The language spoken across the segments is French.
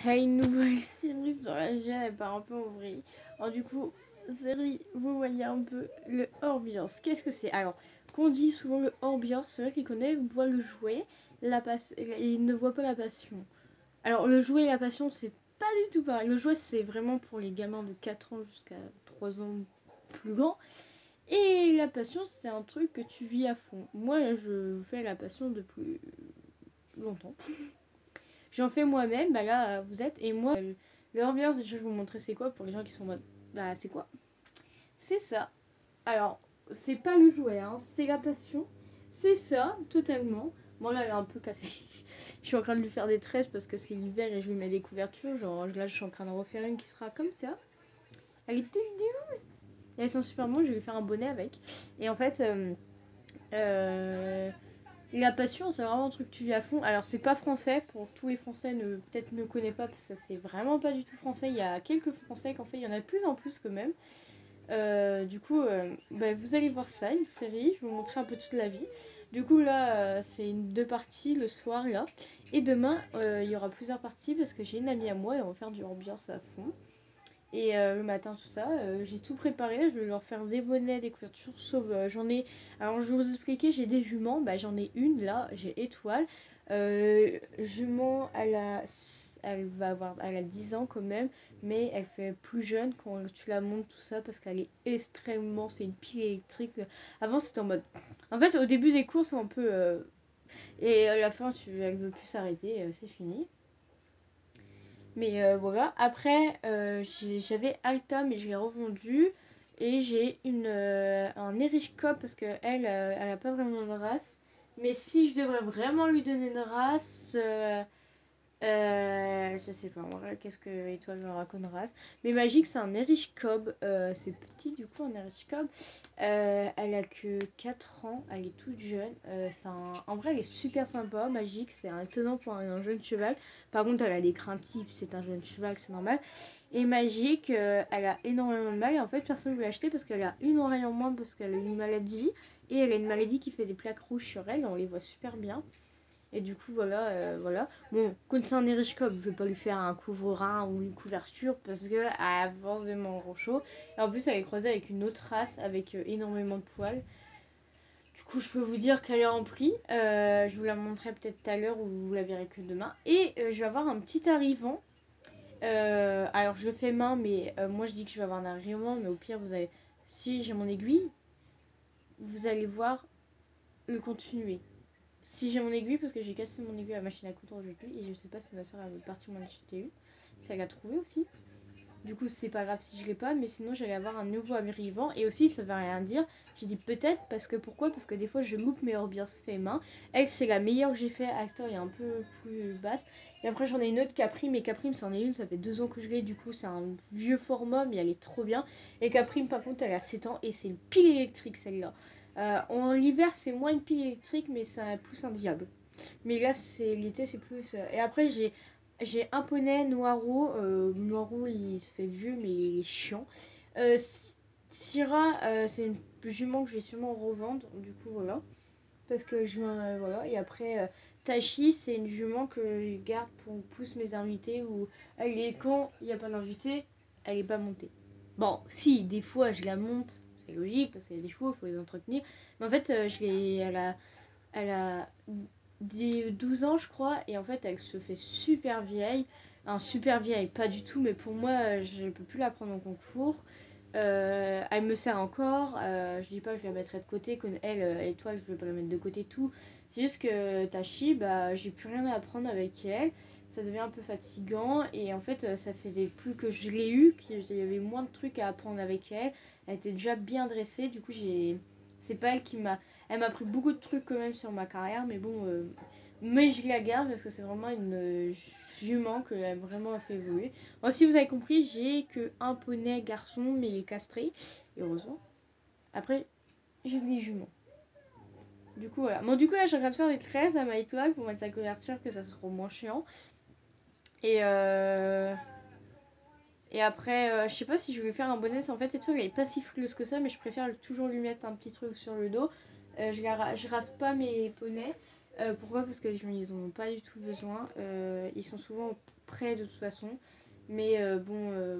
Hey, une nouvelle série sur la chaîne, elle part un peu en vrille. Alors du coup, série, vous voyez un peu le ambiance. Qu'est-ce que c'est? Alors, qu'on dit souvent le ambiance, celui qui connaît voit le jouet, il ne voit pas la passion. Alors le jouet et la passion, c'est pas du tout pareil. Le jouet, c'est vraiment pour les gamins de 4 ans jusqu'à 3 ans plus grands. Et la passion, c'est un truc que tu vis à fond. Moi, je fais la passion depuis longtemps. J'en fais moi-même, bah là vous êtes. Et moi, l'ambiance, déjà je vais vous montrer c'est quoi pour les gens qui sont en mode bah c'est quoi. C'est ça. Alors, c'est pas le jouet, hein, c'est la passion. C'est ça, totalement. Bon là elle est un peu cassée. Je suis en train de lui faire des tresses parce que c'est l'hiver et je lui mets des couvertures. Genre là je suis en train de refaire une qui sera comme ça. Elle est toute douce. Et elles sont super bonnes, je vais lui faire un bonnet avec. Et en fait, la passion, c'est vraiment un truc que tu vis à fond. Alors, c'est pas français, pour tous les Français, peut-être ne connaissent pas, parce que c'est vraiment pas du tout français. Il y a quelques Français qu'en fait, il y en a de plus en plus quand même. Du coup, bah, vous allez voir ça, une série. Je vais vous montrer un peu toute la vie. Du coup, là, c'est deux parties le soir, là. Et demain, il y aura plusieurs parties parce que j'ai une amie à moi et on va faire du ambiance à fond. Et le matin, tout ça, j'ai tout préparé. Je vais leur faire des bonnets, des couvertures, sauf j'en ai. Alors, je vais vous expliquer, j'ai des juments. Bah, j'en ai une là, j'ai Étoile. Jument, elle a 10 ans quand même, mais elle fait plus jeune quand tu la montes, tout ça, parce qu'elle est extrêmement. C'est une pile électrique. Avant, c'était en mode. En fait, au début des cours, c'est un peu. Et à la fin, elle veut plus s'arrêter, c'est fini. Mais voilà. Après, j'avais Alta, mais je l'ai revendu. Et j'ai un Irish Cop parce qu'elle, elle a pas vraiment de race. Mais si je devrais vraiment lui donner une race, je sais pas, en vrai, qu'est-ce que Étoile me racontera. Mais Magique, c'est un Irish Cob. C'est petit, du coup, un Irish Cob. Elle a que 4 ans, elle est toute jeune. En vrai, elle est super sympa. Magique, c'est un étonnant pour un jeune cheval. Par contre, elle a des craintifs, c'est un jeune cheval, c'est normal. Et Magique, elle a énormément de mal. Et en fait, personne ne veut l'acheter parce qu'elle a une oreille en moins, parce qu'elle a une maladie. Et elle a une maladie qui fait des plaques rouges sur elle. On les voit super bien. Et du coup, voilà, voilà. Bon, quand c'est un Irish Cob, je vais pas lui faire un couvre-rein ou une couverture parce que a forcément grand chaud. Et en plus, elle est croisée avec une autre race avec énormément de poils. Du coup, je peux vous dire qu'elle est en prix. Je vous la montrerai peut-être tout à l'heure ou vous la verrez que demain. Et je vais avoir un petit arrivant. Alors, je le fais main, mais moi je dis que je vais avoir un arrivant. Mais au pire, vous avez. Si j'ai mon aiguille, vous allez voir le continuer. Si j'ai mon aiguille, parce que j'ai cassé mon aiguille à la machine à coudre aujourd'hui, et je sais pas si ma soeur avait parti m'en acheter une, si elle l'a trouvé aussi. Du coup, c'est pas grave si je l'ai pas, mais sinon j'allais avoir un nouveau arrivant. Et aussi, ça veut rien dire. J'ai dit peut-être, parce que pourquoi? Parce que des fois je loupe mes ambiances fait main. Elle, c'est la meilleure que j'ai fait. Acteur est un peu plus basse. Et après, j'en ai une autre Caprim, mais Caprim, c'en est une, ça fait 2 ans que je l'ai. Du coup, c'est un vieux format, mais elle est trop bien. Et Caprim, par contre, elle a 7 ans, et c'est une pile électrique celle-là. En hiver, c'est moins une pile électrique, mais ça pousse un diable. Mais là, c'est l'été, c'est plus. Et après, j'ai un poney Noiro. Noiro, il se fait vieux, mais il est chiant. Euh, Syrah, c'est une jument que je vais sûrement revendre. Du coup, voilà. Parce que voilà. Et après, Tachi, c'est une jument que je garde pour pousser mes invités. Ou elle est quand il n'y a pas d'invité, elle est pas montée. Bon, si, des fois, je la monte. C'est logique, parce qu'il y a des chevaux, il faut les entretenir. Mais en fait, elle a 12 ans, je crois, et en fait, elle se fait super vieille. Super vieille, pas du tout, mais pour moi, je ne peux plus la prendre en concours. Elle me sert encore. Je dis pas que je la mettrai de côté, comme elle, Étoile, je vais pas la mettre de côté, tout. C'est juste que Tachi, bah, j'ai plus rien à apprendre avec elle. Ça devient un peu fatigant, et en fait, ça faisait plus que je l'ai eu, qu'il y avait moins de trucs à apprendre avec elle. Elle était déjà bien dressée, du coup, c'est pas elle qui m'a. Elle m'a pris beaucoup de trucs quand même sur ma carrière, mais bon. Mais je la garde parce que c'est vraiment une jument que elle vraiment fait évoluer. Moi, si vous avez compris, j'ai que un poney garçon, mais il est castré. Et heureusement. Après, j'ai que des juments. Du coup, voilà. Bon, du coup, là, je suis en train de faire des tresses à ma étoile pour mettre sa couverture, que ça sera moins chiant. Et Et après, je sais pas si je vais lui faire un bonnet. En fait, étoile, elle est pas si frileuse que ça, mais je préfère toujours lui mettre un petit truc sur le dos. Je rase pas mes poneys. Pourquoi? Parce qu'ils n'en ont pas du tout besoin. Ils sont souvent prêts de toute façon. Mais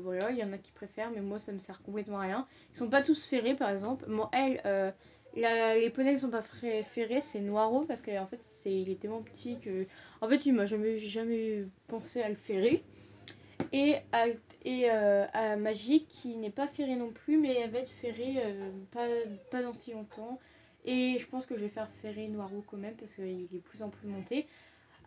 voilà, il y en a qui préfèrent, mais moi ça me sert complètement à rien. Ils sont pas tous ferrés par exemple. Bon, les poneys qui sont pas ferrés, c'est Noiro parce qu'en fait il est tellement petit que. En fait, il m'a jamais pensé à le ferrer. Et à Magique qui n'est pas ferrée non plus, mais elle va être ferrée pas dans si longtemps. Et je pense que je vais faire ferrer Noiro quand même parce qu'il est de plus en plus monté.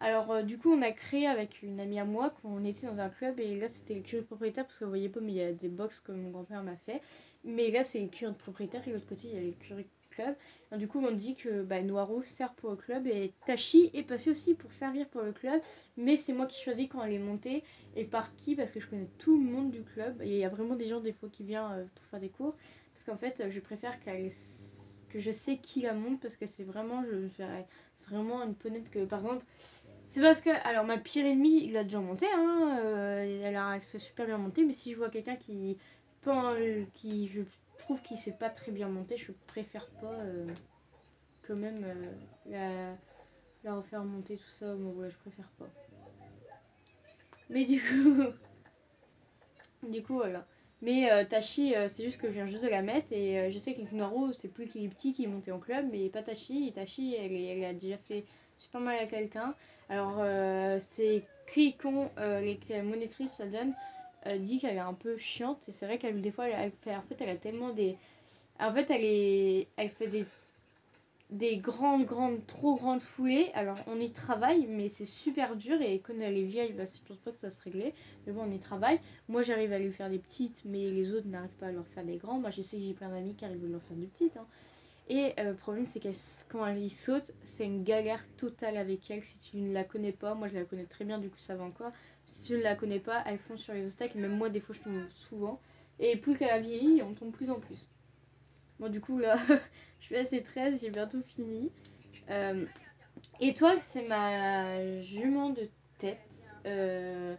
Alors du coup on a créé avec une amie à moi qu'on était dans un club et là c'était l'écurie propriétaire parce que vous voyez pas mais il y a des box comme mon grand-père m'a fait. Mais là c'est l'écurie de propriétaire et de l'autre côté il y a l'écurie club. Alors, du coup on dit que Noiro sert pour le club et Tachi est passé aussi pour servir pour le club. Mais c'est moi qui choisis quand elle est montée et par qui parce que je connais tout le monde du club. Et il y a vraiment des gens des fois qui viennent pour faire des cours. Parce qu'en fait je préfère que je sais qui la monte parce que c'est vraiment, c'est vraiment une ponette que par exemple c'est parce que, alors ma pire ennemie, il a déjà monté, hein, elle a super bien monté, mais si je vois quelqu'un qui je trouve qu'il sait pas très bien monter, je préfère pas quand même la refaire monter tout ça, bon ouais, je préfère pas. Mais du coup voilà. Mais Tachi, c'est juste que je viens juste de la mettre et je sais qu'avec Noro, c'est plus qu'il est petit qui est monté en club, mais pas Tachi. Tachi, elle a déjà fait super mal à quelqu'un. Alors, c'est Krikon, les monitrices, ça donne, dit qu'elle est un peu chiante. Et c'est vrai qu'elle, des fois, elle fait, en fait, elle a tellement des. En fait, elle fait des trop grandes foulées. Alors on y travaille, mais c'est super dur et quand elle est vieille, je pense pas que ça se réglait. Mais bon, on y travaille. Moi j'arrive à lui faire des petites, mais les autres n'arrivent pas à leur faire des grands. Moi je sais que j'ai plein d'amis qui arrivent à leur faire des petites. Hein. Et le problème c'est que quand elle y saute, c'est une galère totale avec elle si tu ne la connais pas. Moi je la connais très bien, du coup ça va encore. Si tu ne la connais pas, elle fonce sur les obstacles. Même moi des fois je tombe souvent. Et plus qu'elle a vieilli, on tombe plus en plus. Bon du coup là, je suis assez 13, j'ai bientôt fini. Euh, Étoile, c'est ma jument de tête. C'est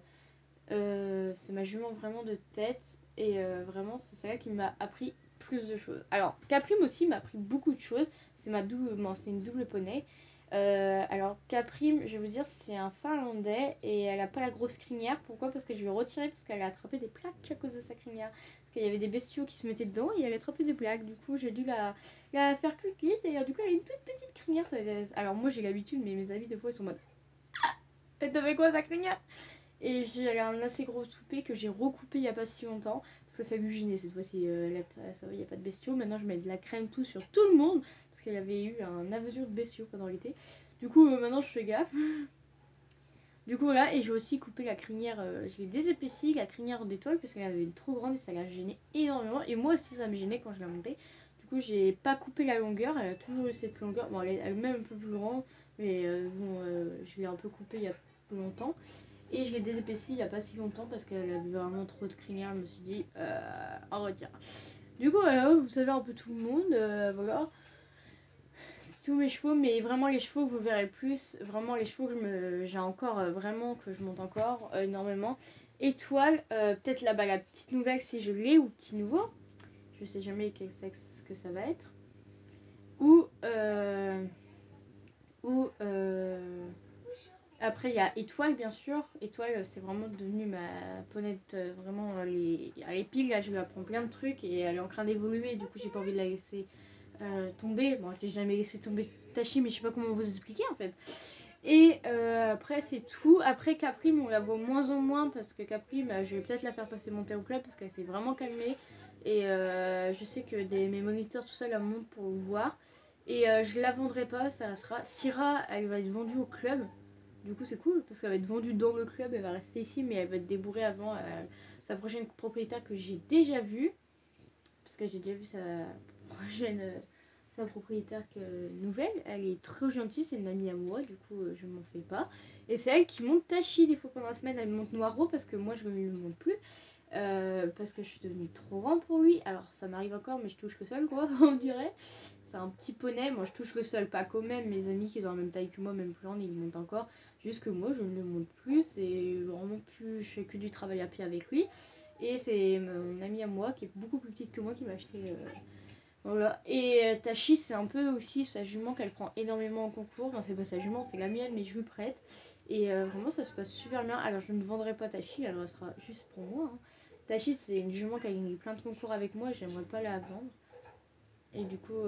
ma jument vraiment de tête. Et vraiment, c'est celle qui m'a appris plus de choses. Alors, Caprim aussi m'a appris beaucoup de choses. C'est une double poney. Alors, Caprim, je vais vous dire, c'est un finlandais et elle a pas la grosse crinière. Pourquoi? Parce que je lui ai retiré parce qu'elle a attrapé des plaques à cause de sa crinière. Parce qu'il y avait des bestiaux qui se mettaient dedans et elle a attrapé des plaques. Du coup, j'ai dû la faire cliquer et du coup, elle a une toute petite crinière. Alors, moi, j'ai l'habitude, mais mes amis, des fois, ils sont en mode elle te fait quoi sa crinière? Et j'ai un assez gros toupet que j'ai recoupé il n'y a pas si longtemps. Parce que ça lui gênait cette fois-ci. Ça va, il n'y a pas de bestiaux. Maintenant, je mets de la crème tout sur tout le monde. Parce qu'il y avait eu un invasion de bestiaux pendant l'été. Du coup, maintenant, je fais gaffe. Du coup, voilà. Et j'ai aussi coupé la crinière. Je l'ai désépaissie, la crinière d'étoile. Parce qu'elle avait une trop grande et ça l'a gêné énormément. Et moi aussi, ça me gênait quand je l'ai montée. Du coup, j'ai pas coupé la longueur. Elle a toujours eu cette longueur. Bon, elle est même un peu plus grande. Mais je l'ai un peu coupée il y a longtemps. Et je l'ai désépaissie il n'y a pas si longtemps parce qu'elle avait vraiment trop de crinière. Je me suis dit, on retire. Du coup, voilà, vous savez un peu tout le monde. Voilà. C'est tous mes chevaux, mais vraiment les chevaux que vous verrez plus. Vraiment les chevaux que j'ai encore, vraiment que je monte encore énormément. Étoile, peut-être là-bas la petite nouvelle si je l'ai ou petit nouveau. Je sais jamais ce que ça va être. Ou. Ou. Après, il y a Étoile, bien sûr. Étoile, c'est vraiment devenu ma ponette. Vraiment, elle est pile. Là, je lui apprends plein de trucs et elle est en train d'évoluer. Du coup, j'ai pas envie de la laisser tomber. Bon, je l'ai jamais laissé tomber Tachi, mais je sais pas comment vous expliquer en fait. Et après, c'est tout. Après, Caprim, on la voit moins en moins parce que Caprim, je vais peut-être la faire passer monter au club parce qu'elle s'est vraiment calmée. Et je sais que mes moniteurs, tout ça, la montent pour le voir. Et je la vendrai pas, ça restera. Syrah, elle va être vendue au club. Du coup, c'est cool parce qu'elle va être vendue dans le club, elle va rester ici, mais elle va être débourrée avant sa prochaine propriétaire que j'ai déjà vue. Parce que j'ai déjà vu prochaine, sa propriétaire nouvelle. Elle est trop gentille, c'est une amie à moi, du coup, je m'en fais pas. Et c'est elle qui monte Tachi des fois pendant la semaine, elle monte Noiro parce que moi je ne le monte plus. Parce que je suis devenue trop grande pour lui. Alors ça m'arrive encore, mais je touche le sol, quoi, on dirait. C'est un petit poney. Moi, je touche le sol, pas quand même. Mes amis qui sont dans la même taille que moi, même plus grande, ils montent encore. Juste que moi, je ne le monte plus. C'est vraiment plus. Je fais que du travail à pied avec lui. Et c'est mon amie à moi, qui est beaucoup plus petite que moi, qui m'a acheté Voilà. Et Tachi, c'est un peu aussi sa jument qu'elle prend énormément en concours. Enfin, c'est pas sa jument, c'est la mienne, mais je lui prête. Et vraiment, ça se passe super bien. Alors, je ne vendrai pas Tachi, elle restera juste pour moi. Hein. Tachi, c'est une jument qui a gagné plein de concours avec moi. J'aimerais pas la vendre. Et du coup,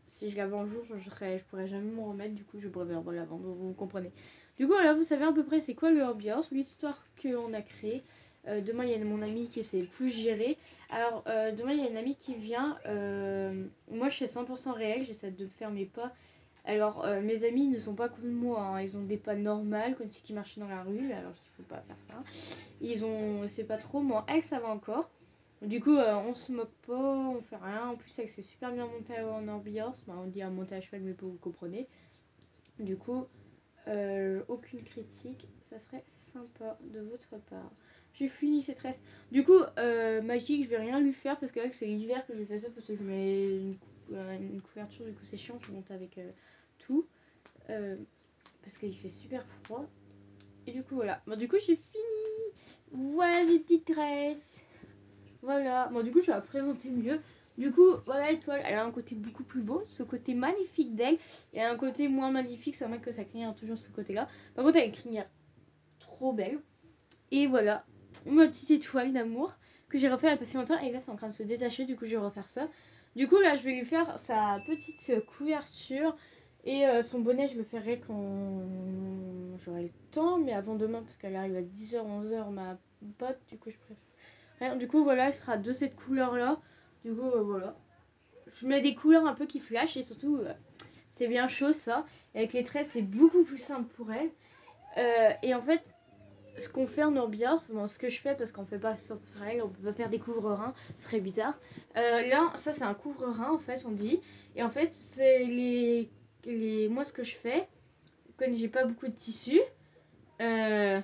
si je la vends un jour, je pourrais jamais m'en remettre. Du coup, je préfère pas la vendre. Vous comprenez. Du coup, là, vous savez à peu près c'est quoi le ambiance, l'histoire qu'on a créée. Demain, il y a mon ami qui essaie de plus gérer. Alors, demain, il y a une amie qui vient. Moi, je fais 100% réel. J'essaie de faire mes pas. Alors, mes amis ne sont pas comme moi. Hein. Ils ont des pas normales, comme ceux qui marchaient dans la rue. Alors, il faut pas faire ça. Ils ont. C'est pas trop. Moi, elle, ça va encore. Du coup, on se moque pas, on fait rien. En plus, elle s'est super bien montée en ambiance. Bah, on dit un montage cheval, mais pas vous comprenez. Du coup, aucune critique. Ça serait sympa de votre part. J'ai fini ces tresses. Du coup, Magique, je vais rien lui faire parce que là, c'est l'hiver que je fais ça parce que je mets une couverture. Du coup, c'est chiant. Je monte avec tout. Parce qu'il fait super froid. Et du coup, voilà. Bon, du coup, j'ai fini. Voilà des petites tresses. Voilà, bon du coup je vais la présenter mieux. Du coup, voilà, l'étoile, elle a un côté beaucoup plus beau, ce côté magnifique d'elle, et un côté moins magnifique, c'est vrai que sa crinière a toujours ce côté-là. Par contre, elle a une crinière trop belle. Et voilà, ma petite étoile d'amour que j'ai refait il y a pas si longtemps, et là c'est en train de se détacher, du coup je vais refaire ça. Du coup là je vais lui faire sa petite couverture, et son bonnet je le ferai quand j'aurai le temps, mais avant demain, parce qu'elle arrive à 10h, 11h ma pote, du coup je préfère. Du coup, voilà, il sera de cette couleur-là. Du coup, voilà. Je mets des couleurs un peu qui flashent et surtout, c'est bien chaud ça. Et avec les tresses, c'est beaucoup plus simple pour elle. Et en fait, ce qu'on fait en ambiance, bon, ce que je fais, parce qu'on fait pas sans règle, on peut pas faire des couvre-reins, ce serait bizarre. Là, ça, c'est un couvre-rein en fait, on dit. Et en fait, c'est moi, ce que je fais, quand j'ai pas beaucoup de tissu, en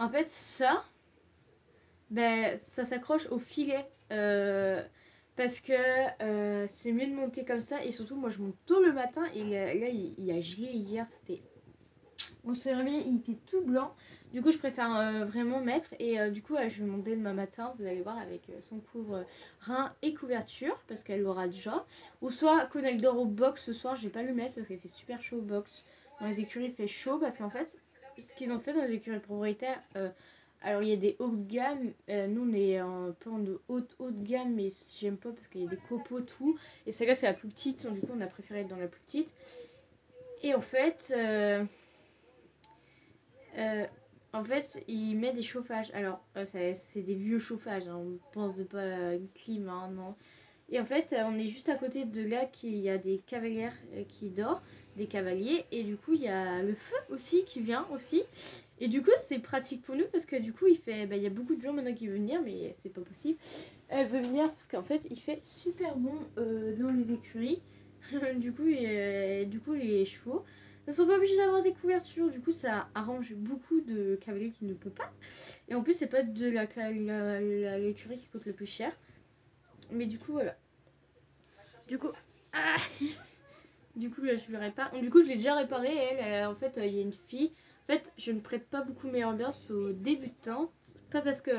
fait, ça, ben, ça s'accroche au filet. Parce que c'est mieux de monter comme ça. Et surtout, moi, je monte tôt le matin. Et là, il a gelé hier. C'était. On s'est réveillé, il était tout blanc. Du coup, je préfère vraiment mettre. Et du coup, je vais monter demain matin. Vous allez voir avec son couvre-rein et couverture. Parce qu'elle l'aura déjà. Ou soit, quand elle dort au box ce soir, je vais pas le mettre. Parce qu'il fait super chaud au box. Dans les écuries, il fait chaud. Parce qu'en fait, ce qu'ils ont fait dans les écuries propriétaires. Alors, il y a des hauts de gamme. Nous, on est un peu en haute de gamme. Mais j'aime pas parce qu'il y a des copeaux, tout. Et celle-là, c'est la plus petite. Du coup, on a préféré être dans la plus petite. Et en fait. Euh, en fait, il met des chauffages. Alors, c'est des vieux chauffages. Hein. On pense pas à une clim, hein, non. Et en fait, on est juste à côté de là qu'il y a des cavalières qui dorment, des cavaliers. Et du coup, il y a le feu aussi qui vient aussi. Et du coup, c'est pratique pour nous parce que du coup, il y a beaucoup de gens maintenant qui veulent venir, mais c'est pas possible. Elle veut venir parce qu'en fait, il fait super bon dans les écuries. du coup, les chevaux ne sont pas obligés d'avoir des couvertures. Du coup, ça arrange beaucoup de cavaliers qui ne peuvent pas. Et en plus, c'est pas de l'écurie qui coûte le plus cher. Mais du coup, voilà. Du coup, ah du coup, là, je le répare. Du coup, je l'ai déjà réparé. Elle, en fait, il y a une fille. En fait, je ne prête pas beaucoup mes ambiances aux débutants. Pas parce que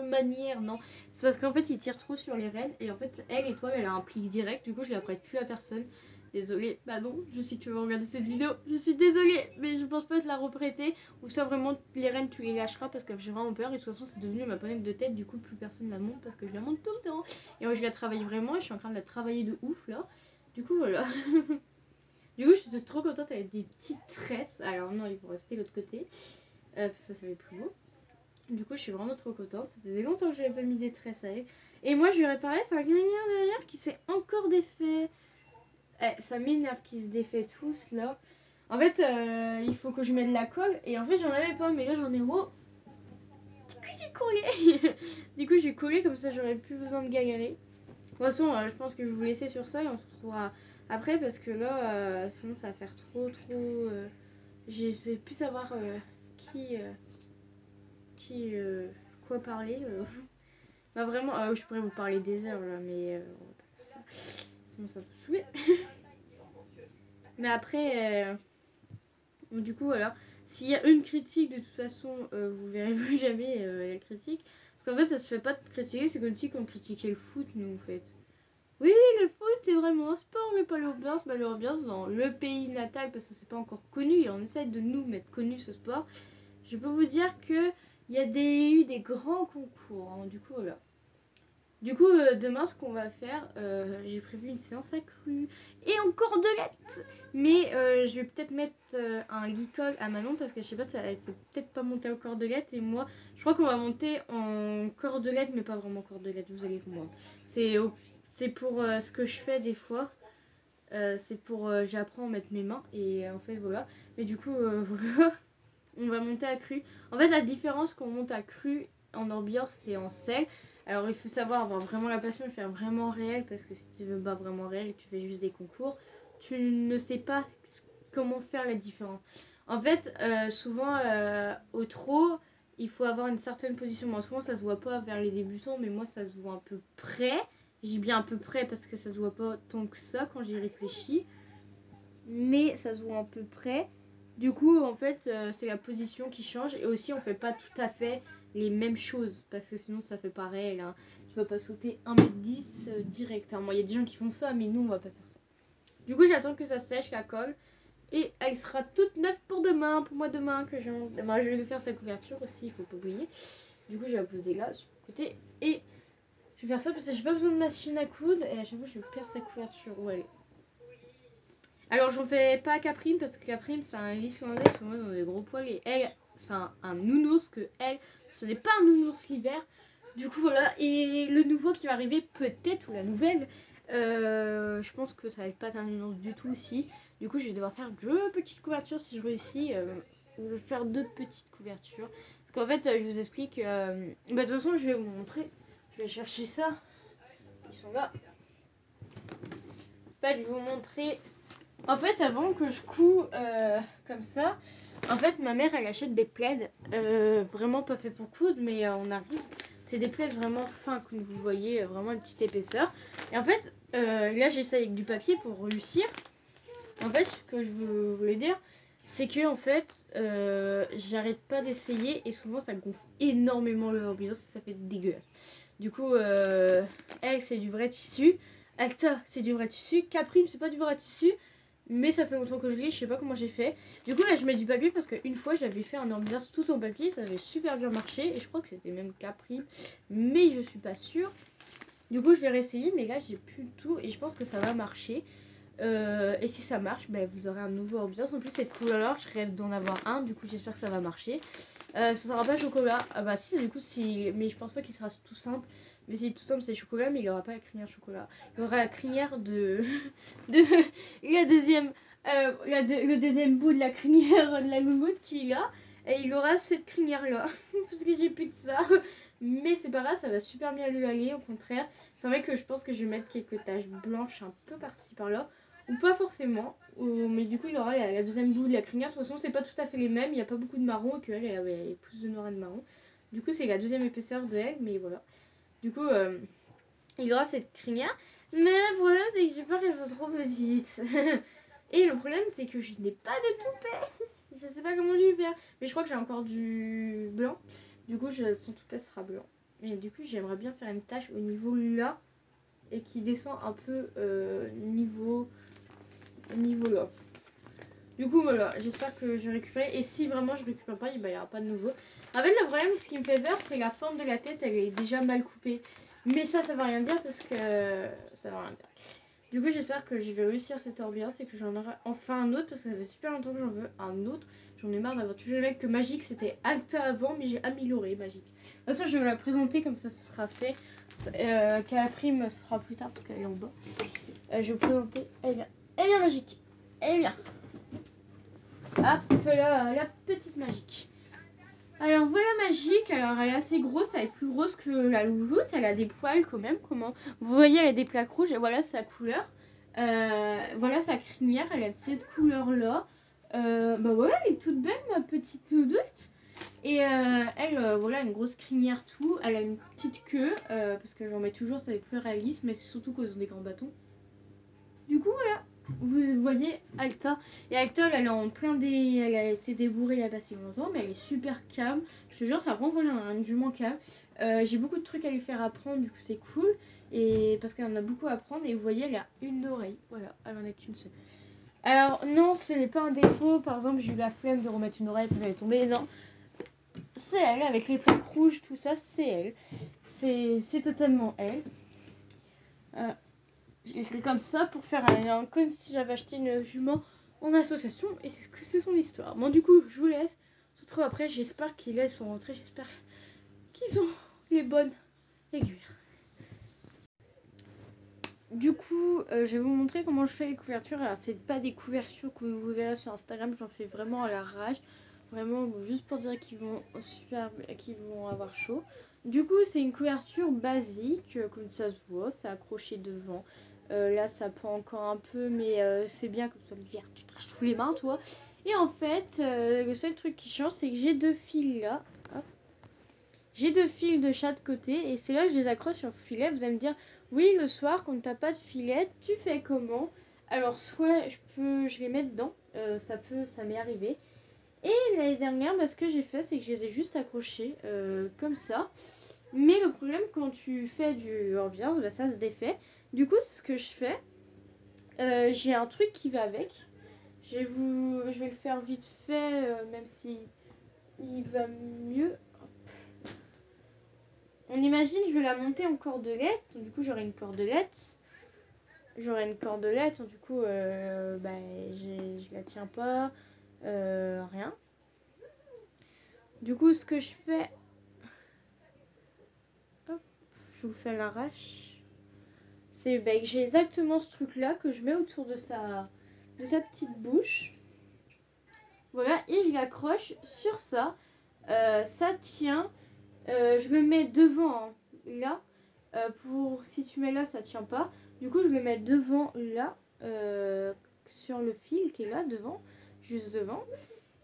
manière, non. C'est parce qu'en fait, il tire trop sur les rênes. Et en fait, elle a un prix direct. Du coup, je la prête plus à personne. Désolée, bah non, je sais que tu vas regarder cette vidéo. Je suis désolée, mais je pense pas te la reprêter. Ou soit vraiment, les rênes, tu les lâcheras parce que j'ai vraiment peur. Et de toute façon, c'est devenu ma ponette de tête. Du coup, plus personne la monte parce que je la monte tout le temps. Et moi, je la travaille vraiment. Et je suis en train de la travailler de ouf là. Du coup, voilà. Du coup, je suis trop contente avec des petites tresses. Alors, non, il faut rester de l'autre côté. Ça fait plus beau. Du coup, je suis vraiment trop contente. Ça faisait longtemps que j'avais pas mis des tresses avec. Et moi, je lui ai réparé, c'est un lumière derrière qui s'est encore défait. Ça m'énerve qu'il se défait tous là. En fait, il faut que je mette de la colle. Et en fait, j'en avais pas, mais là, j'en ai gros. Du coup, j'ai collé. Du coup, j'ai collé comme ça, j'aurais plus besoin de galérer. De toute façon, je pense que je vais vous laisser sur ça et on se retrouvera après parce que là, sinon, ça va faire trop. Je sais plus savoir qui. Quoi parler. Bah, vraiment, je pourrais vous parler des heures là, mais on va pas faire ça. Sinon, ça peut saouler. Mais après. Du coup, voilà. S'il y a une critique, de toute façon, vous verrez plus jamais la critique. Parce qu'en fait, ça se fait pas de critiquer, c'est comme si on critiquait le foot, nous, en fait. Oui, le foot, c'est vraiment un sport, mais pas l'ambiance. Bah, l'ambiance dans le pays natal, parce que c'est pas encore connu, et on essaie de nous mettre connu ce sport. Je peux vous dire que il y a eu des grands concours, hein. Du coup, voilà. Du coup, demain, ce qu'on va faire, j'ai prévu une séance accrue et en cordelette. Mais je vais peut-être mettre un licol à Manon parce que je sais pas, ça c'est peut-être pas monté en cordelette. Et moi, je crois qu'on va monter en cordelette, mais pas vraiment cordelette, vous allez comprendre. C'est pour ce que je fais des fois. C'est pour j'apprends à mettre mes mains et en fait voilà. Mais du coup, voilà, on va monter à cru. En fait, la différence qu'on monte à cru en ambiance, c'est en sel. Alors, il faut savoir avoir vraiment la passion et faire vraiment réel, parce que si tu veux pas vraiment réel et que tu fais juste des concours, tu ne sais pas comment faire la différence. En fait, souvent, au trot, il faut avoir une certaine position. Moi, souvent, ça se voit pas vers les débutants, mais moi, ça se voit un peu près. J'ai bien un peu près parce que ça se voit pas tant que ça quand j'y réfléchis. Mais ça se voit un peu près. Du coup, en fait, c'est la position qui change. Et aussi, on fait pas tout à fait les mêmes choses. Parce que sinon, ça fait pareil. Hein. Tu vas pas sauter 1m10 direct. Hein. Moi, il y a des gens qui font ça, mais nous, on va pas faire ça. Du coup, j'attends que ça sèche, la colle. Et elle sera toute neuve pour demain. Pour moi, demain, demain, je vais lui faire sa couverture aussi. Il faut pas oublier. Du coup, je vais la poser là, sur le côté. Et je vais faire ça parce que j'ai pas besoin de machine à coudre. Et à chaque fois, je vais faire sa couverture. Où elle est. Alors, j'en fais pas à Caprime parce que Caprime, c'est un Islandais, souvent ils ont des gros poils. Et elle, c'est un nounours, que elle, ce n'est pas un nounours l'hiver. Du coup, voilà. Et le nouveau qui va arriver, peut-être, ou la nouvelle, je pense que ça va être pas un nounours du tout aussi. Du coup, je vais devoir faire 2 petites couvertures si je réussis. Je vais faire 2 petites couvertures. Parce qu'en fait, je vous explique. De toute façon, je vais vous montrer. Je vais chercher ça. Ils sont là. En fait, je vais vous montrer. En fait, avant que je couds comme ça, en fait, ma mère, elle achète des plaids vraiment pas fait pour coudre, mais on arrive. C'est des plaids vraiment fins, comme vous voyez, vraiment une petite épaisseur. Et en fait, là, j'essaie avec du papier pour réussir. En fait, ce que je voulais dire, c'est que en fait, j'arrête pas d'essayer et souvent, ça gonfle énormément le ambiance, ça fait dégueulasse. Du coup, elle, c'est du vrai tissu. Alta, c'est du vrai tissu. Caprime, c'est pas du vrai tissu. Mais ça fait longtemps que je lis, je sais pas comment j'ai fait. Du coup, là, je mets du papier parce qu'une fois, j'avais fait un ambiance tout en papier. Ça avait super bien marché. Et je crois que c'était même Caprime. Mais je suis pas sûre. Du coup, je vais réessayer. Mais là, j'ai plus tout. Et je pense que ça va marcher. Et si ça marche, bah, vous aurez un nouveau ambiance. En plus, cette couleur-là, je rêve d'en avoir un. Du coup, j'espère que ça va marcher. Ça sera pas chocolat. Ah bah si, du coup, si... Mais je pense pas qu'il sera tout simple. Mais c'est tout simple, c'est chocolat, mais il n'y aura pas la crinière chocolat. Il y aura la crinière de... la deuxième... le deuxième bout de la crinière de la loumoute qui est là. Et il aura cette crinière-là. Parce que j'ai plus que ça. Mais c'est pas grave, ça va super bien lui aller, au contraire. C'est vrai que je pense que je vais mettre quelques taches blanches un peu par-ci par-là. Ou pas forcément. Mais du coup, il aura la deuxième bout de la crinière. De toute façon, c'est pas tout à fait les mêmes. Il n'y a pas beaucoup de marron. Et qu'elle, elle avait plus de noir et de marron. Du coup, c'est la deuxième épaisseur de elle. Mais voilà. Du coup, il aura cette crinière. Mais voilà, c'est que j'ai peur qu'elle soit trop petite. Et le problème, c'est que je n'ai pas de toupet. Je sais pas comment je vais faire. Mais je crois que j'ai encore du blanc. Du coup, son toupet sera blanc. Et du coup, j'aimerais bien faire une tache au niveau là. Et qui descend un peu niveau là. Du coup, voilà. J'espère que je vais récupérer. Et si vraiment je récupère pas, il n'y aura pas de nouveau. En fait, le problème, ce qui me fait peur, c'est la forme de la tête. Elle est déjà mal coupée. Mais ça veut rien dire parce que ça veut rien dire. Du coup, j'espère que je vais réussir cette ambiance et que j'en aurai enfin un autre parce que ça fait super longtemps que j'en veux un autre. J'en ai marre d'avoir toujours le mec que Magique, c'était Alta avant, mais j'ai amélioré Magique. De toute façon, je vais la présenter comme ça sera fait. Prime sera plus tard parce qu'elle est en bas. Je vais vous présenter. Elle vient. Elle vient Magique. Elle vient. Hop là, la petite Magique. Alors voilà Magique, alors elle est assez grosse, elle est plus grosse que la louloute, elle a des poils quand même, comment. Vous voyez, elle a des plaques rouges et voilà sa couleur. Voilà sa crinière, elle a cette couleur là. Bah voilà, elle est toute belle ma petite louloute. Et elle, voilà, une grosse crinière tout, elle a une petite queue, parce que j'en mets toujours, ça fait plus réaliste, mais surtout quand ils ont des grands bâtons. Du coup voilà. Vous voyez Alta. Et Alta, elle est en plein elle a été débourrée il y a pas si longtemps, mais elle est super calme. Je te jure, ça rend voilà un jument calme. J'ai beaucoup de trucs à lui faire apprendre, du coup c'est cool. Et parce qu'elle en a beaucoup à apprendre. Et vous voyez, elle a une oreille. Voilà, elle en a qu'une seule. Alors non, ce n'est pas un défaut. Par exemple, j'ai eu la flemme de remettre une oreille parce qu'elle est tombée. Non, c'est elle, avec les plaques rouges, tout ça, c'est elle. C'est totalement elle. Je l'ai fait comme ça pour faire comme si j'avais acheté une jument en association. Et c'est son histoire. Bon, du coup, je vous laisse. On se retrouve après. J'espère qu'ils sont rentrés. J'espère qu'ils ont les bonnes aiguilles. Du coup, je vais vous montrer comment je fais les couvertures. Alors, c'est pas des couvertures que vous verrez sur Instagram. J'en fais vraiment à l'arrache. Vraiment, juste pour dire qu'ils vont avoir chaud. Du coup, c'est une couverture basique, comme ça se voit. C'est accroché devant. Là, ça pend encore un peu, mais c'est bien comme ça l'hiver. Tu te raches tous les mains, toi. Et en fait, le seul truc qui change, c'est que j'ai 2 fils là. Hop. J'ai 2 fils de chaque côté. Et c'est là que je les accroche sur le filet. Vous allez me dire, oui, le soir, quand t'as pas de filet, tu fais comment? Alors, soit je les mets dedans. Ça m'est arrivé. Et l'année dernière, ce que j'ai fait, c'est que je les ai juste accrochés comme ça. Mais le problème, quand tu fais du ambiance, ça se défait. Du coup, ce que je fais, j'ai un truc qui va avec. Je vais le faire vite fait, même si il va mieux. On imagine, je vais la monter en cordelette. Du coup, j'aurai une cordelette. Du coup, je la tiens pas. Rien. Du coup, ce que je fais... Hop, je vous fais l'arrache. C'est que j'ai exactement ce truc-là que je mets autour de sa petite bouche. Voilà, et je l'accroche sur ça. Ça tient. Je le mets devant, hein, là. Si tu mets là, ça tient pas. Du coup, je le mets devant, là. Sur le fil qui est là, devant. Juste devant.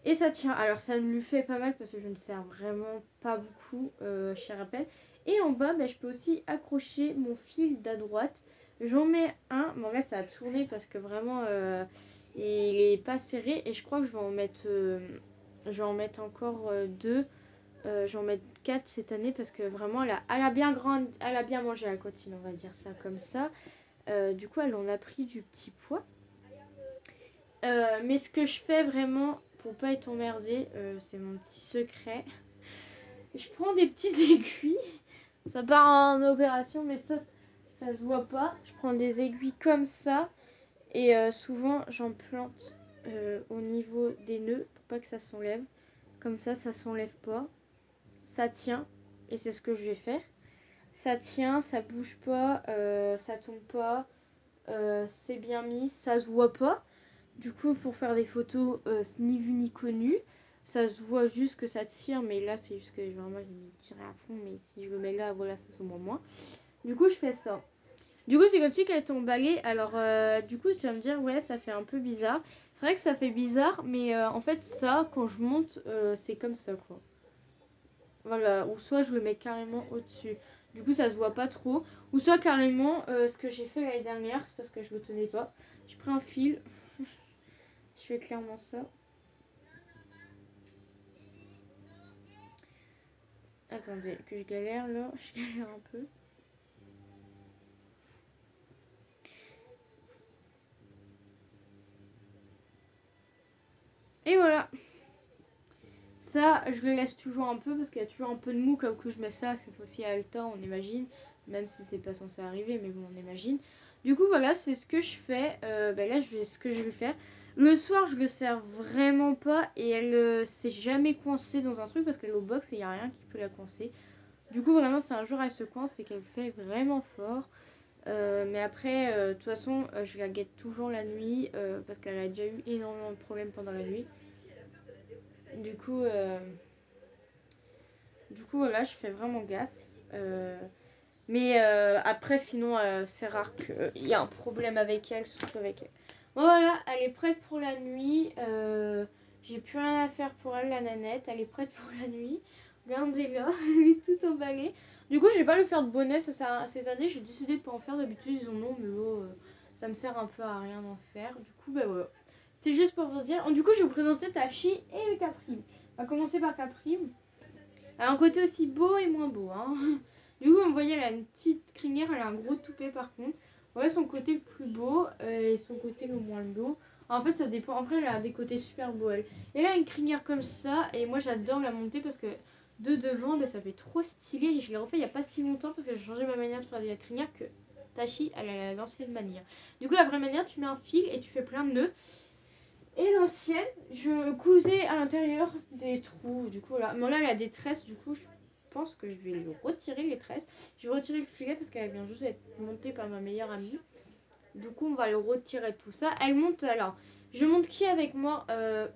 Et ça tient. Alors, ça lui fait pas mal parce que je ne sers vraiment pas beaucoup, je rappelle. Et en bas, je peux aussi accrocher mon fil d'à droite. J'en mets un. Bon, là, ça a tourné parce que vraiment, il est pas serré. Et je crois que je vais en mettre encore 2. Je vais en mettre 4 cette année parce que vraiment, elle a bien elle a bien mangé la cantine, on va dire ça comme ça. Du coup, elle en a pris du petit poids. Mais ce que je fais vraiment pour pas être emmerdée, c'est mon petit secret. Je prends des petites aiguilles. Ça part en opération, mais ça se voit pas. Je prends des aiguilles comme ça. Et souvent, j'en plante au niveau des nœuds pour pas que ça s'enlève. Comme ça s'enlève pas. Ça tient. Et c'est ce que je vais faire. Ça tient, ça bouge pas, ça tombe pas. C'est bien mis, ça se voit pas. Du coup, pour faire des photos, ni vu ni connu, ça se voit juste que ça tire, mais là, c'est juste que vraiment, je vais tirer à fond, mais si je le mets là, voilà, ça se voit moins. Du coup, je fais ça. Du coup, c'est comme si qu'elle est emballée. Alors, du coup, tu vas me dire, ouais, ça fait un peu bizarre. C'est vrai que ça fait bizarre, mais en fait, ça, quand je monte, c'est comme ça, quoi. Voilà, ou soit je le mets carrément au-dessus. Du coup, ça se voit pas trop. Ou soit carrément, ce que j'ai fait l'année dernière, c'est parce que je le tenais pas. J'ai pris un fil. Je fais clairement ça. Attendez, que je galère là. Je galère un peu. Et voilà. Ça, je le laisse toujours un peu parce qu'il y a toujours un peu de mou. Comme que je mets ça, cette fois-ci à Alta, on imagine. Même si c'est pas censé arriver, mais bon, on imagine. Du coup, voilà, c'est ce que je fais. Là, ce que je vais faire. Le soir, je le sers vraiment pas et elle s'est jamais coincée dans un truc parce qu'elle est au box et il n'y a rien qui peut la coincer. Du coup, vraiment, c'est un jour elle se coince et qu'elle fait vraiment fort. Mais après, de toute façon, je la guette toujours la nuit parce qu'elle a déjà eu énormément de problèmes pendant la nuit. Du coup, voilà, je fais vraiment gaffe. Mais après, sinon, c'est rare qu'il y ait un problème avec elle, surtout avec elle. Bon, voilà, elle est prête pour la nuit. J'ai plus rien à faire pour elle, la nanette. Elle est prête pour la nuit. Regardez-la, elle est toute emballée. Du coup, je vais pas lui faire de bonnet cette année. J'ai décidé de pas en faire. D'habitude, ils en ont, mais bon, ça me sert un peu à rien d'en faire. Du coup, voilà. C'était juste pour vous dire. Du coup, je vais vous présenter Tachi et Caprime. On va commencer par Caprime. Elle a un côté aussi beau et moins beau. Hein. Du coup, vous voyez, elle a une petite crinière, elle a un gros toupet par contre. Voilà son côté le plus beau et son côté le moins beau. En fait, ça dépend. En vrai, elle a des côtés super beaux. Elle. Et là, une crinière comme ça. Et moi, j'adore la monter parce que de devant, ben, ça fait trop stylé. Et je l'ai refait il n'y a pas si longtemps parce que j'ai changé ma manière de faire de la crinière que Tachi, elle a l'ancienne manière. Du coup, la vraie manière, tu mets un fil et tu fais plein de nœuds. Et l'ancienne, je cousais à l'intérieur des trous. Du coup, là, bon, là, elle a des tresses. Du coup, je pense que je vais lui retirer les tresses. Je vais retirer le filet parce qu'elle vient juste d'être montée par ma meilleure amie. Du coup, on va le retirer tout ça. Elle monte alors. Je monte qui avec moi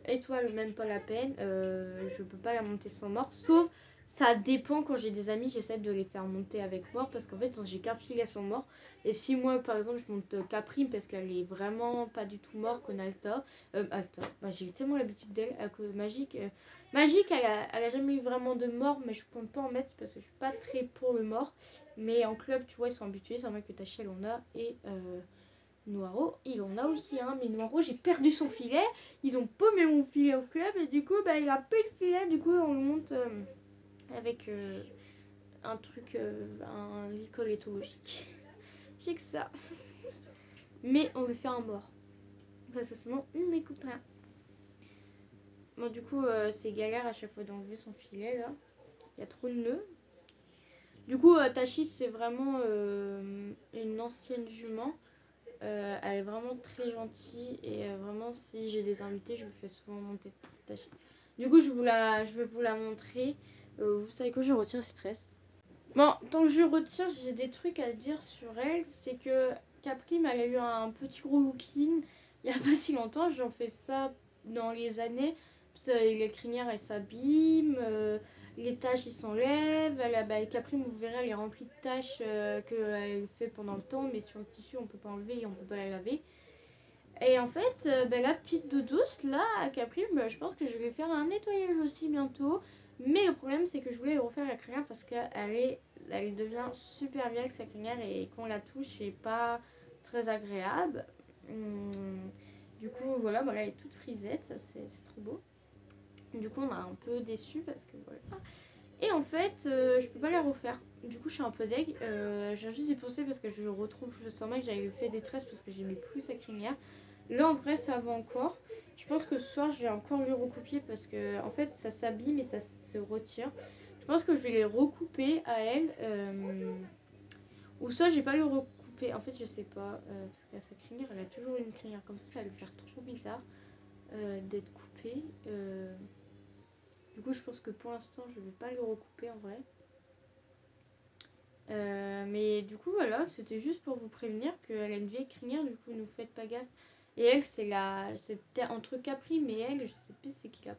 Étoile, même pas la peine. Je peux pas la monter sans mort. Sauf, ça dépend quand j'ai des amis, j'essaie de les faire monter avec mort. Parce qu'en fait, j'ai qu'un filet sans mort. Et si moi, par exemple, je monte Caprime parce qu'elle est vraiment pas du tout mort comme Alta. Alta, bah, j'ai tellement l'habitude d'elle. Magique, Magique elle a jamais eu vraiment de mort. Mais je compte pas en mettre parce que je suis pas très pour le mort. Mais en club, tu vois, ils sont habitués. C'est vrai que Tachel on a. Et Noiro, il en a aussi un, mais Noiro, j'ai perdu son filet. Ils ont paumé mon filet au club et du coup, bah, il a plus de filet. Du coup, on le monte avec un truc, un licol éthologique. J'ai que ça. Mais on le fait en mort. Parce que sinon, il n'écoute rien. Bon, du coup, c'est galère à chaque fois d'enlever son filet là. Il y a trop de nœuds. Du coup, Tachi, c'est vraiment une ancienne jument. Elle est vraiment très gentille et vraiment si j'ai des invités je me fais souvent monter Tachi. Du coup je vais vous la montrer. Vous savez que je retire cette tresse. Bon, tant que je retire, j'ai des trucs à dire sur elle. C'est que Caprime elle a eu un petit gros looking il n'y a pas si longtemps. J'en fais ça dans les années. Les crinières elles s'abîment. Les taches ils s'enlèvent. Caprime, vous verrez, elle est remplie de taches qu'elle fait pendant le temps. Mais sur le tissu, on peut pas enlever et on peut pas la laver. Et en fait, la petite doudouce, là, à Caprime, je pense que je vais faire un nettoyage aussi bientôt. Mais le problème, c'est que je voulais refaire la crinière parce elle devient super vieille avec sa crinière et quand on la touche, c'est pas très agréable. Du coup, voilà, elle est toute frisette, ça c'est trop beau. Du coup, on a un peu déçu parce que voilà. Et en fait, je peux pas la refaire. Du coup, je suis un peu deg. J'ai juste dépensé parce que je retrouve, je sens que j'avais fait des tresses parce que j'aimais plus sa crinière. Là, en vrai, ça va encore. Je pense que ce soir, je vais encore lui recouper parce que, en fait, ça s'abîme et ça se retire. Je pense que je vais les recouper à elle. Ou soit, je vais pas le recouper. En fait, je sais pas. Parce qu'à sa crinière, elle a toujours une crinière comme ça. Ça va lui faire trop bizarre d'être coupée. Du coup, je pense que pour l'instant, je vais pas le recouper en vrai. Mais du coup, voilà, c'était juste pour vous prévenir qu'elle a une vieille crinière. Du coup, ne faites pas gaffe. Et elle, c'est peut-être entre Capri, mais elle, je sais plus c'est qui la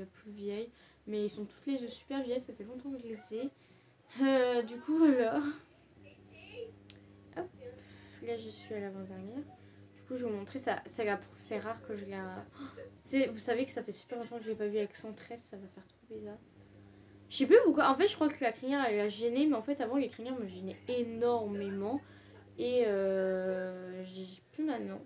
plus vieille. Mais ils sont toutes les deux super vieilles, ça fait longtemps que je les ai. Du coup, voilà. Hop, là je suis à l'avant-dernière. Du coup, je vais vous montrer, c'est rare que je la... Vous savez que ça fait super longtemps que je l'ai pas vue avec son tresse, ça va faire trop bizarre. Je sais plus pourquoi, en fait je crois que la crinière elle a gêné, mais en fait avant les crinières me gênaient énormément. Et j'ai plus maintenant.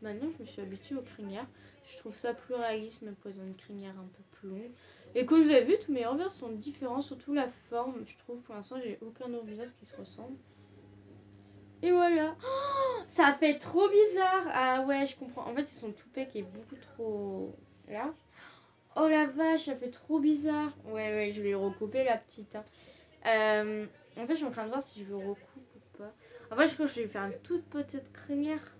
Maintenant, je me suis habituée aux crinières. Je trouve ça plus réaliste, même quand ils ont une crinière un peu plus longue. Et comme vous avez vu, tous mes revers sont différents, surtout la forme. Je trouve pour l'instant, j'ai aucun autre visage qui se ressemble. Et voilà. Oh, ça fait trop bizarre. Ah ouais, je comprends. En fait, ils sont tout qui est beaucoup trop large. Oh la vache, ça fait trop bizarre. Ouais, je vais recouper la petite. Hein. En fait, je suis en train de voir si je le recoupe ou pas. En fait, je crois que je vais faire une toute petite crinière.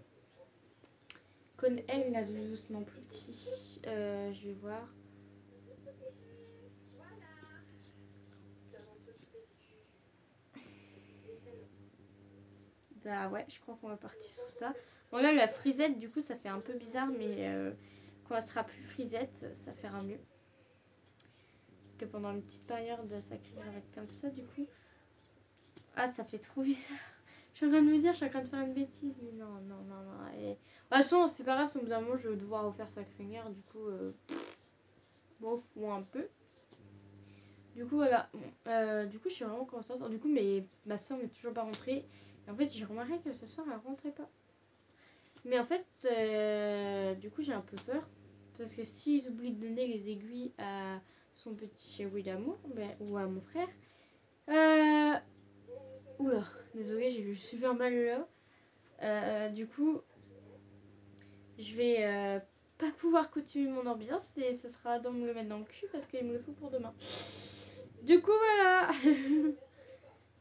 Comme elle, là, doucement plus petit. Je vais voir. Bah ouais, je crois qu'on va partir sur ça. Bon là, la frisette, du coup, ça fait un peu bizarre, mais quand elle sera plus frisette, ça fera mieux. Parce que pendant une petite période, sa crinière va être comme ça, du coup. Ah, ça fait trop bizarre. Je suis en train de me dire, je suis en train de faire une bêtise, mais non. Et... De toute façon, c'est pas grave, au bout d'un moment, je vais devoir refaire sa crinière, du coup, bon, faut un peu. Du coup, voilà. Du coup, je suis vraiment contente. Du coup, ma soeur n'est toujours pas rentrée. Et en fait, j'ai remarqué que ce soir, elle rentrait pas. Mais en fait, du coup, j'ai un peu peur. Parce que s'ils oublient de donner les aiguilles à son petit chéri d'amour, ou à mon frère. Oula, désolée, j'ai eu super mal là. Du coup, je vais pas pouvoir continuer mon ambiance et ce sera dans me le mettre dans le cul parce qu'il me le faut pour demain. Du coup, voilà.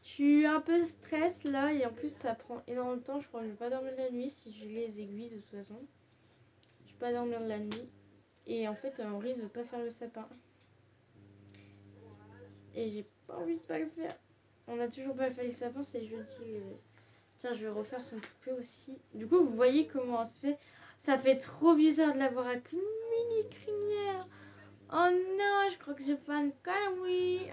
Je suis un peu stress là et en plus ça prend énormément de temps. Je crois que je vais pas dormir la nuit si je lis les aiguilles de toute façon. Je vais pas dormir la nuit. Et en fait, on risque de pas faire le sapin. Et j'ai pas envie de pas le faire. On a toujours pas fait le sapin, c'est jeudi. Tiens, je vais refaire son poupée aussi. Du coup, vous voyez comment on se fait. Ça fait trop bizarre de l'avoir avec une mini crinière. Oh non, je crois que j'ai fait une connerie.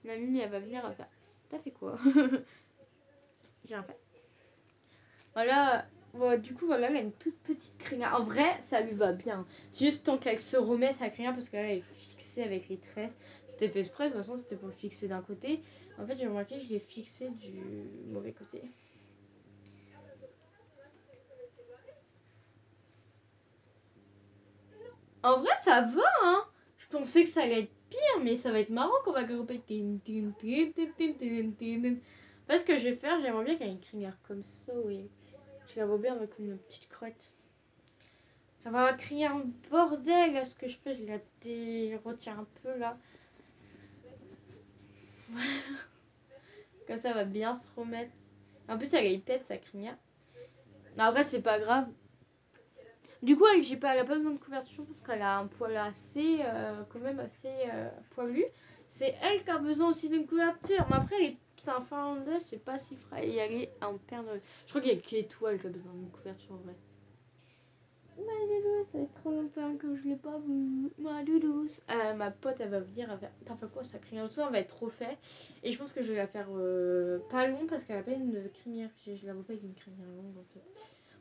La mini, elle va venir, elle va faire. T'as fait quoi? J'ai rien fait. Voilà. Bon, du coup, voilà, elle a une toute petite crinière. En vrai, ça lui va bien. C'est juste tant qu'elle se remet sa crinière parce qu'elle est fixée avec les tresses. C'était fait exprès, de toute façon, c'était pour le fixer d'un côté. En fait, j'ai remarqué que je l'ai fixé du mauvais côté. En vrai, ça va, hein. Je pensais que ça allait être pire, mais ça va être marrant qu'on va grimper. Parce que je vais faire, j'aimerais bien qu'elle ait une crinière comme ça, oui. Je la vois bien avec une petite crotte. Elle va crier un bordel à ce que je fais, je la retiens un peu là. Comme ça, elle va bien se remettre. En plus, elle est épaisse, sa crinière. Non, après, c'est pas grave. Du coup, elle a pas besoin de couverture parce qu'elle a un poil assez, quand même assez poilu. C'est elle qui a besoin aussi d'une couverture. Mais après, c'est un finlandais, c'est pas si frais. Et elle est en perte de... Je crois qu'il y a qu'Étoile qui a besoin d'une couverture en vrai. Ma doudou, ça fait trop longtemps que je l'ai pas vu. Ma doudou. Ma pote, elle va venir. Elle va... T'as fait quoi, ça crinière? Tout ça, on va être trop fait. Et je pense que je vais la faire pas long parce qu'elle a pas une crinière. Je la vois pas avec une crinière longue en fait.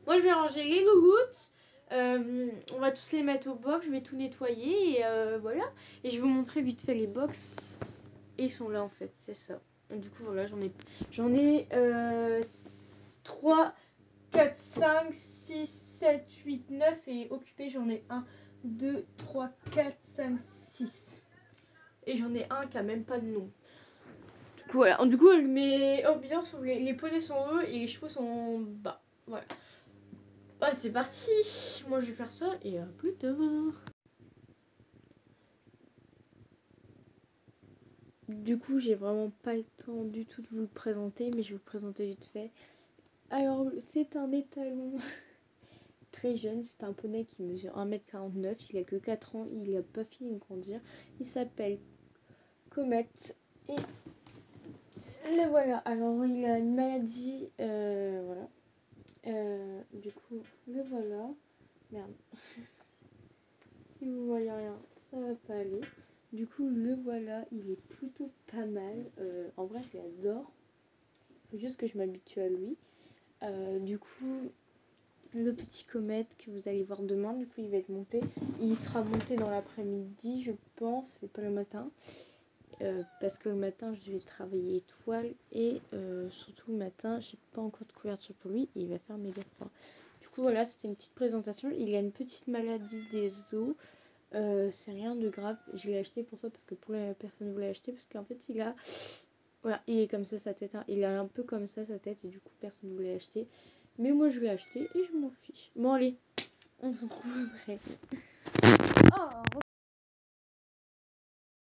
Moi, je vais ranger les gouttes. On va tous les mettre au box, je vais tout nettoyer et voilà. Et je vais vous montrer vite fait les box. Et ils sont là en fait, c'est ça. Du coup voilà, j'en ai 3, 4, 5, 6, 7, 8, 9 et occupé j'en ai 1, 2, 3, 4, 5, 6. Et j'en ai un qui a même pas de nom. Du coup voilà, du coup mes ambiances, les poneys sont hauts et les chevaux sont bas. Voilà. Ouais, c'est parti. Moi, je vais faire ça et à plus tard. Du coup, j'ai vraiment pas le temps du tout de vous le présenter, mais je vais vous le présenter vite fait. Alors, c'est un étalon très jeune. C'est un poney qui mesure 1m49. Il a que 4 ans. Il a pas fini de grandir. Il s'appelle Comet. Et le voilà. Alors, il a une maladie. Voilà. Du coup, le voilà. Merde. Si vous voyez rien, ça va pas aller. Du coup, le voilà, il est plutôt pas mal. En vrai, je l'adore. Il faut juste que je m'habitue à lui. Du coup, le petit comète que vous allez voir demain, du coup, il va être monté. Il sera monté dans l'après-midi, je pense, et pas le matin. Parce que le matin, je vais travailler étoile. Et surtout le matin, j'ai pas encore de couverture pour lui. Et il va faire méga froid. Du coup, voilà, c'était une petite présentation. Il a une petite maladie des os. C'est rien de grave, je l'ai acheté pour ça parce que pour la personne voulait acheter parce qu'en fait il a voilà, il est comme ça sa tête, hein. Il a un peu comme ça sa tête et du coup personne voulait acheter, mais moi je l'ai acheté et je m'en fiche. Bon allez, on se retrouve après. Oh